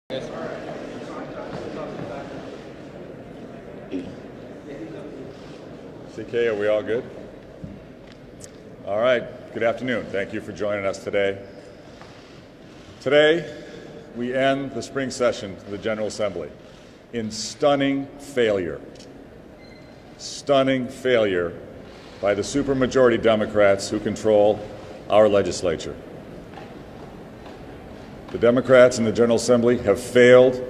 CK, are we all good? All right, good afternoon. Thank you for joining us today. Today, we end the spring session of the General Assembly in stunning failure. Stunning failure by the supermajority Democrats who control our legislature. The Democrats in the General Assembly have failed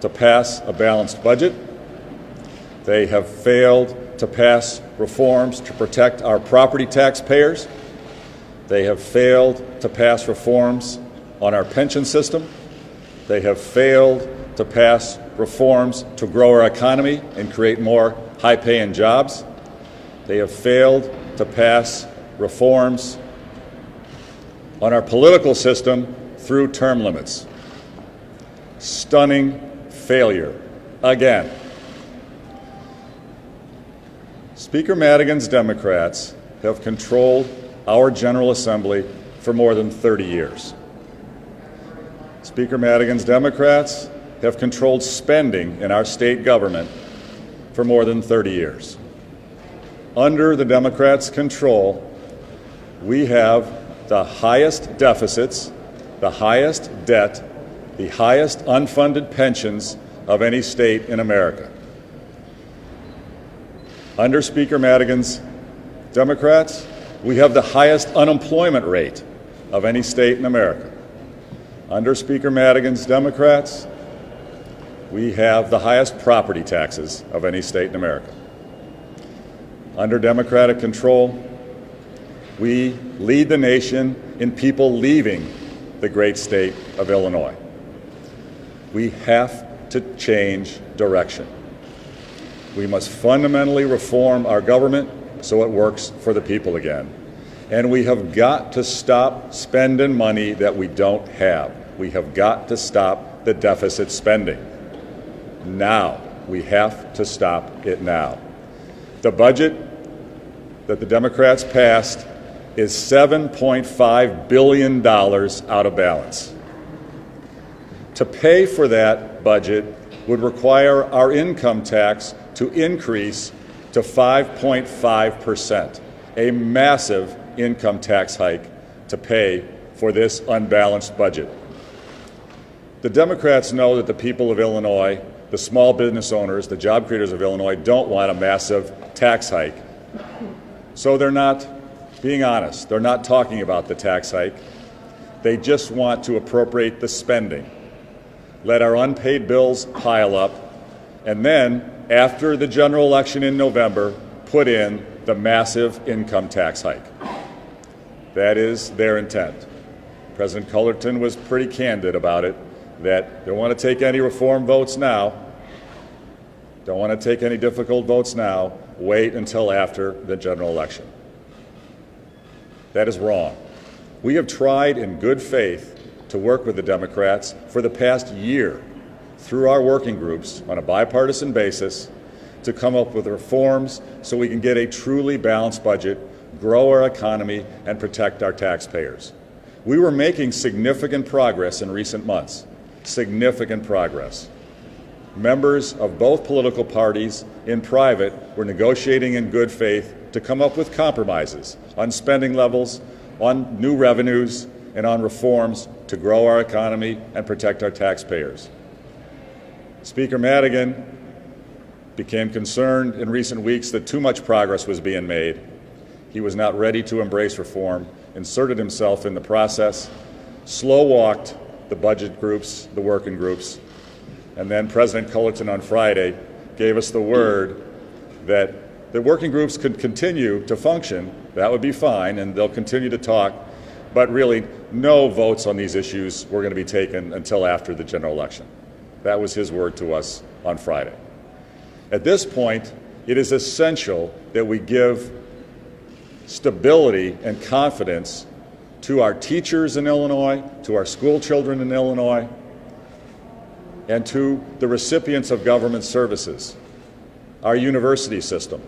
to pass a balanced budget. They have failed to pass reforms to protect our property taxpayers. They have failed to pass reforms on our pension system. They have failed to pass reforms to grow our economy and create more high-paying jobs. They have failed to pass reforms on our political system through term limits. Stunning failure again. Speaker Madigan's Democrats have controlled our General Assembly for more than 30 years. Speaker Madigan's Democrats have controlled spending in our state government for more than 30 years. Under the Democrats' control, we have the highest deficits, the highest debt, the highest unfunded pensions of any state in America. Under Speaker Madigan's Democrats, we have the highest unemployment rate of any state in America. Under Speaker Madigan's Democrats, we have the highest property taxes of any state in America. Under Democratic control, we lead the nation in people leaving the great state of Illinois. We have to change direction. We must fundamentally reform our government so it works for the people again. And we have got to stop spending money that we don't have. We have got to stop the deficit spending. Now. We have to stop it now. The budget that the Democrats passed is $7.5 billion out of balance. To pay for that budget would require our income tax to increase to 5.5%, a massive income tax hike to pay for this unbalanced budget. The Democrats know that the people of Illinois, the small business owners, the job creators of Illinois, don't want a massive tax hike. So they're not being honest. They're not talking about the tax hike. They just want to appropriate the spending, let our unpaid bills pile up, and then, after the general election in November, put in the massive income tax hike. That is their intent. President Cullerton was pretty candid about it, that they don't want to take any reform votes now, don't want to take any difficult votes now, wait until after the general election. That is wrong. We have tried in good faith to work with the Democrats for the past year through our working groups on a bipartisan basis to come up with reforms so we can get a truly balanced budget, grow our economy, and protect our taxpayers. We were making significant progress in recent months, significant progress. Members of both political parties in private were negotiating in good faith to come up with compromises on spending levels, on new revenues, and on reforms to grow our economy and protect our taxpayers. Speaker Madigan became concerned in recent weeks that too much progress was being made. He was not ready to embrace reform, inserted himself in the process, slow-walked the budget groups, the working groups, and then President Cullerton on Friday gave us the word that the working groups could continue to function. That would be fine, and they'll continue to talk, but really no votes on these issues were going to be taken until after the general election. That was his word to us on Friday. At this point, it is essential that we give stability and confidence to our teachers in Illinois, to our school children in Illinois, and to the recipients of government services, our university system,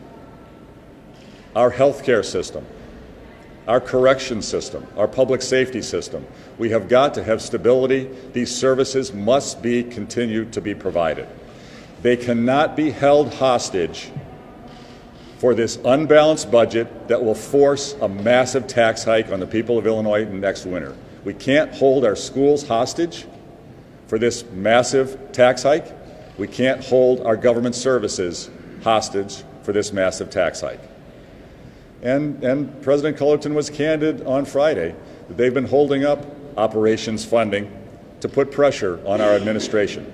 our healthcare system, our correction system, our public safety system. We have got to have stability. These services must be continued to be provided. They cannot be held hostage for this unbalanced budget that will force a massive tax hike on the people of Illinois next winter. We can't hold our schools hostage for this massive tax hike. We can't hold our government services hostage for this massive tax hike. And President Cullerton was candid on Friday that they've been holding up operations funding to put pressure on our administration.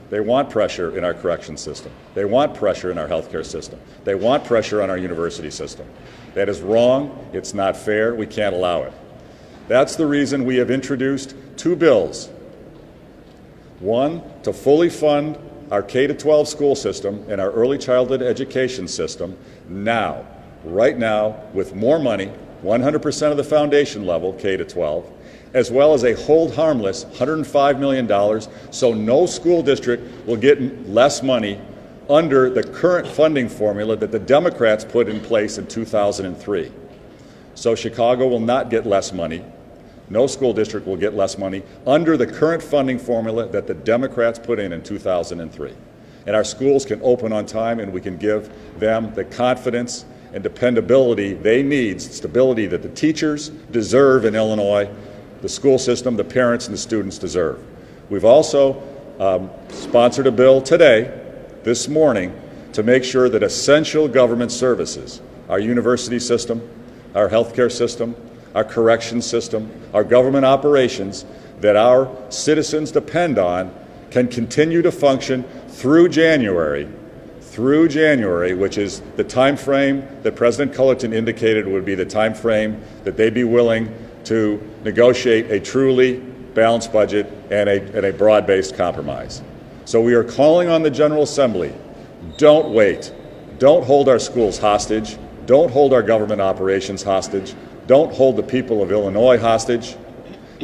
They want pressure in our correction system. They want pressure in our healthcare system. They want pressure on our university system. That is wrong. It's not fair. We can't allow it. That's the reason we have introduced two bills. One, to fully fund our K-12 school system and our early childhood education system now, right now, with more money, 100% of the foundation level, K-12, as well as a hold harmless $105 million, so no school district will get less money under the current funding formula that the Democrats put in place in 2003. So Chicago will not get less money. No school district will get less money under the current funding formula that the Democrats put in 2003. And our schools can open on time, and we can give them the confidence and dependability they need, stability that the teachers deserve in Illinois, the school system, the parents, and the students deserve. We've also sponsored a bill today, this morning, to make sure that essential government services, our university system, our healthcare system, our correction system, our government operations that our citizens depend on can continue to function through January, which is the time frame that President Cullerton indicated would be the time frame that they'd be willing to negotiate a truly balanced budget and a broad-based compromise. So we are calling on the General Assembly, don't wait. Don't hold our schools hostage. Don't hold our government operations hostage. Don't hold the people of Illinois hostage.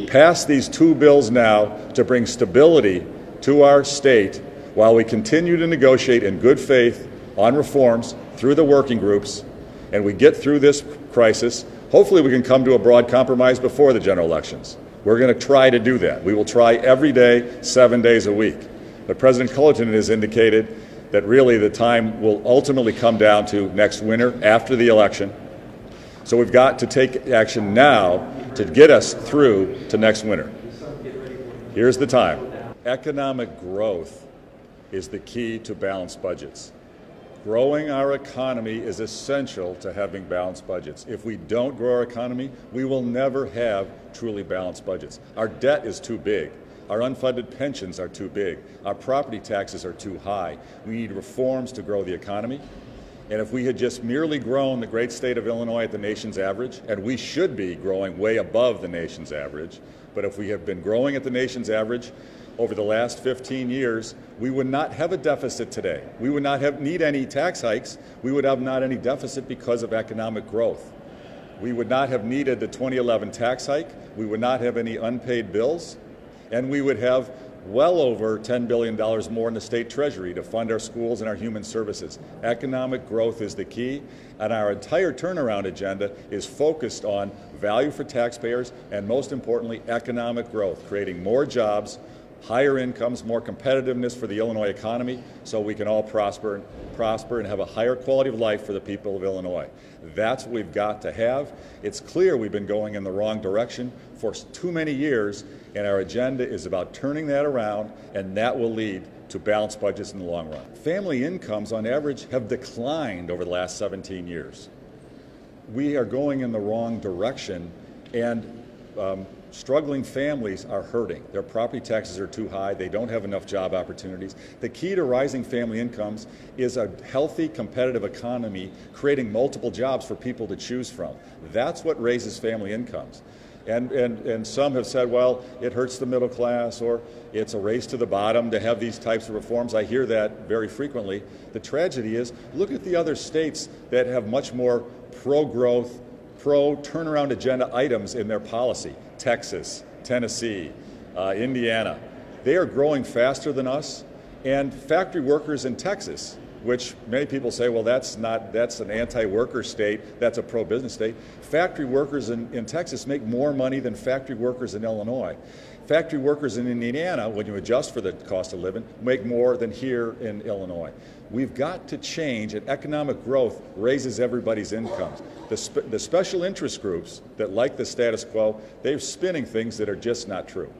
Pass these two bills now to bring stability to our state while we continue to negotiate in good faith on reforms through the working groups, and we get through this crisis. Hopefully we can come to a broad compromise before the general elections. We're going to try to do that. We will try every day, 7 days a week. But President Cullerton has indicated that really the time will ultimately come down to next winter after the election. So we've got to take action now to get us through to next winter. Here's the time. Economic growth is the key to balanced budgets. Growing our economy is essential to having balanced budgets. If we don't grow our economy, we will never have truly balanced budgets. Our debt is too big. Our unfunded pensions are too big. Our property taxes are too high. We need reforms to grow the economy. And if we had just merely grown the great state of Illinois at the nation's average, and we should be growing way above the nation's average, but if we have been growing at the nation's average over the last 15 years, we would not have a deficit today. We would not need any tax hikes. We would have not any deficit because of economic growth. We would not have needed the 2011 tax hike. We would not have any unpaid bills. And we would have well over $10 billion more in the state treasury to fund our schools and our human services. Economic growth is the key, and our entire turnaround agenda is focused on value for taxpayers and, most importantly, economic growth, creating more jobs, higher incomes, more competitiveness for the Illinois economy so we can all prosper and have a higher quality of life for the people of Illinois. That's what we've got to have. It's clear we've been going in the wrong direction for too many years, and our agenda is about turning that around, and that will lead to balanced budgets in the long run. Family incomes, on average, have declined over the last 17 years. We are going in the wrong direction, and struggling families are hurting. Their property taxes are too high. They don't have enough job opportunities. The key to rising family incomes is a healthy, competitive economy, creating multiple jobs for people to choose from. That's what raises family incomes. And some have said, well, it hurts the middle class, or it's a race to the bottom to have these types of reforms. I hear that very frequently. The tragedy is, look at the other states that have much more pro-growth, pro-turnaround agenda items in their policy. Texas, Tennessee, Indiana. They are growing faster than us, and factory workers in Texas which many people say, well, that's an anti-worker state, that's a pro-business state. Factory workers in Texas make more money than factory workers in Illinois. Factory workers in Indiana, when you adjust for the cost of living, make more than here in Illinois. We've got to change, and economic growth raises everybody's incomes. The special interest groups that like the status quo, they're spinning things that are just not true.